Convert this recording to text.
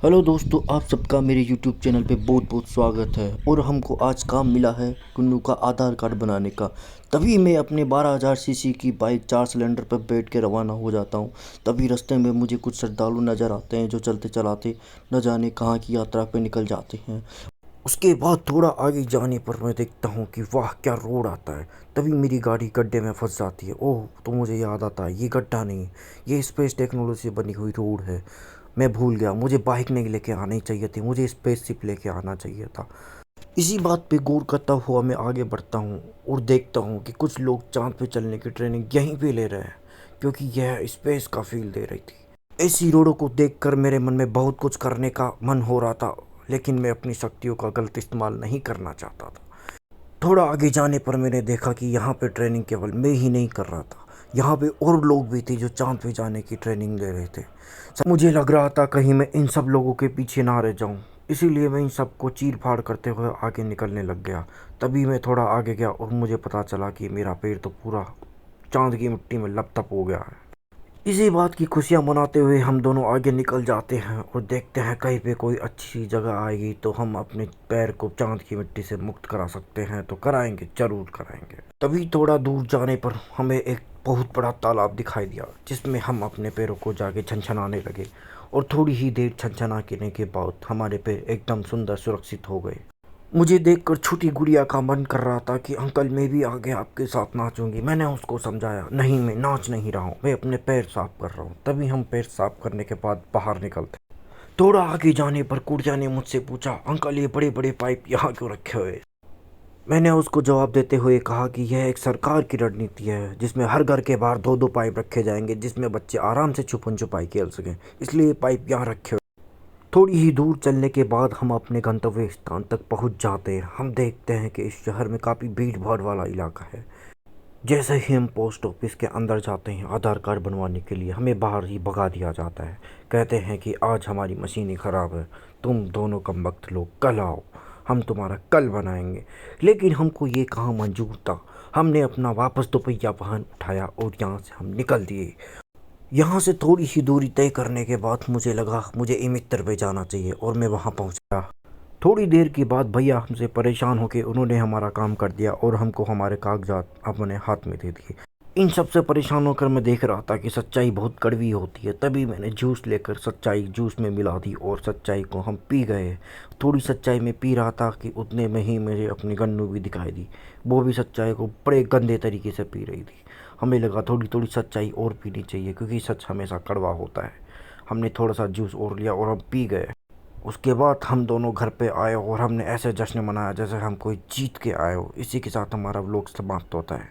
Hello दोस्तों, आप सबका मेरे यूट्यूब चैनल पे बहुत बहुत स्वागत है। और हमको आज काम मिला है कुन्नू का आधार कार्ड बनाने का। तभी मैं अपने 12,000 सीसी की बाइक 4 सिलेंडर पर बैठ के रवाना हो जाता हूँ। तभी रास्ते में मुझे कुछ श्रद्धालु नज़र आते हैं जो चलते चलाते न जाने कहाँ की यात्रा पे निकल जाते हैं। उसके बाद थोड़ा आगे जाने पर मैं देखता हूँ कि वाह क्या रोड आता है। तभी मेरी गाड़ी गड्ढे में फंस जाती है। ओह, तो मुझे याद आता है ये गड्ढा नहीं, ये स्पेस टेक्नोलॉजी से बनी हुई रोड है। मैं भूल गया, मुझे बाइक नहीं लेके आनी चाहिए थी, मुझे स्पेसशिप लेके आना चाहिए था। इसी बात पे गौर करता हुआ मैं आगे बढ़ता हूँ और देखता हूँ कि कुछ लोग चांद पे चलने की ट्रेनिंग यहीं पे ले रहे हैं, क्योंकि यह स्पेस का फील दे रही थी। ऐसी रोडों को देखकर मेरे मन में बहुत कुछ करने का मन हो रहा था, लेकिन मैं अपनी शक्तियों का गलत इस्तेमाल नहीं करना चाहता था। थोड़ा आगे जाने पर मैंने देखा कि यहाँ पे ट्रेनिंग केवल मैं ही नहीं कर रहा था, यहाँ पे और लोग भी थे जो चांद पे जाने की ट्रेनिंग ले रहे थे। मुझे लग रहा था कहीं मैं इन सब लोगों के पीछे ना रह जाऊं, इसीलिए मैं इन सबको चीर फाड़ करते हुए आगे निकलने लग गया। तभी मैं थोड़ा आगे गया और मुझे पता चला कि मेरा पैर तो पूरा चांद की मिट्टी में लपतप हो गया है। इसी बात की खुशियाँ मनाते हुए हम दोनों आगे निकल जाते हैं और देखते हैं कहीं पे कोई अच्छी जगह आएगी तो हम अपने पैर को चांद की मिट्टी से मुक्त करा सकते हैं, तो कराएंगे, जरूर कराएंगे। तभी थोड़ा दूर जाने पर हमें एक बहुत बड़ा तालाब दिखाई दिया, जिसमें हम अपने पैरों को जाके छनछनाने लगे। और थोड़ी ही देर छनछनाने के बाद हमारे पैर एकदम सुंदर सुरक्षित हो गए। मुझे देखकर छोटी गुड़िया का मन कर रहा था कि अंकल मैं भी आगे आपके साथ नाचूंगी। मैंने उसको समझाया, नहीं मैं नाच नहीं रहा हूँ, मैं अपने पैर साफ कर रहा हूँ। तभी हम पैर साफ करने के बाद बाहर निकलते। थोड़ा आगे जाने पर गुड़िया ने मुझसे पूछा, अंकल ये बड़े बड़े पाइप यहाँ क्यों रखे हुए? मैंने उसको जवाब देते हुए कहा कि यह एक सरकार की रणनीति है, जिसमें हर घर के बाहर दो दो पाइप रखे जाएंगे, जिसमें बच्चे आराम से छुपन छुपाई खेल सकें, इसलिए पाइप यहाँ रखे। थोड़ी ही दूर चलने के बाद हम अपने गंतव्य स्थान तक पहुंच जाते हैं। हम देखते हैं कि इस शहर में काफ़ी भीड़ भाड़ वाला इलाका है। जैसे ही हम पोस्ट ऑफिस के अंदर जाते हैं आधार कार्ड बनवाने के लिए, हमें बाहर ही भगा दिया जाता है। कहते हैं कि आज हमारी मशीनें ख़राब है, तुम दोनों कमबख्त लोग कल आओ, हम तुम्हारा कल बनाएंगे। लेकिन हमको ये कहाँ मंजूर था। हमने अपना वापस दोपहिया वाहन उठाया और यहाँ से हम निकल दिए। यहाँ से थोड़ी ही दूरी तय करने के बाद मुझे लगा मुझे इमित्र पे जाना चाहिए और मैं वहाँ पहुँचा। थोड़ी देर के बाद भैया हमसे परेशान होकर उन्होंने हमारा काम कर दिया और हमको हमारे कागजात अपने हाथ में दे दिए। इन सब से परेशान होकर मैं देख रहा था कि सच्चाई बहुत कड़वी होती है। तभी मैंने जूस लेकर सच्चाई जूस में मिला दी और सच्चाई को हम पी गए। थोड़ी सच्चाई में पी रहा था कि उतने में ही मुझे अपनी गन्नू भी दिखाई दी। वो भी सच्चाई को बड़े गंदे तरीके से पी रही थी। हमें लगा थोड़ी थोड़ी सच्चाई और पीनी चाहिए, क्योंकि सच हमेशा कड़वा होता है। हमने थोड़ा सा जूस और लिया और हम पी गए। उसके बाद हम दोनों घर पे आए और हमने ऐसे जश्न मनाया जैसे हम कोई जीत के आए हो। इसी के साथ हमारा व्लॉग समाप्त होता है।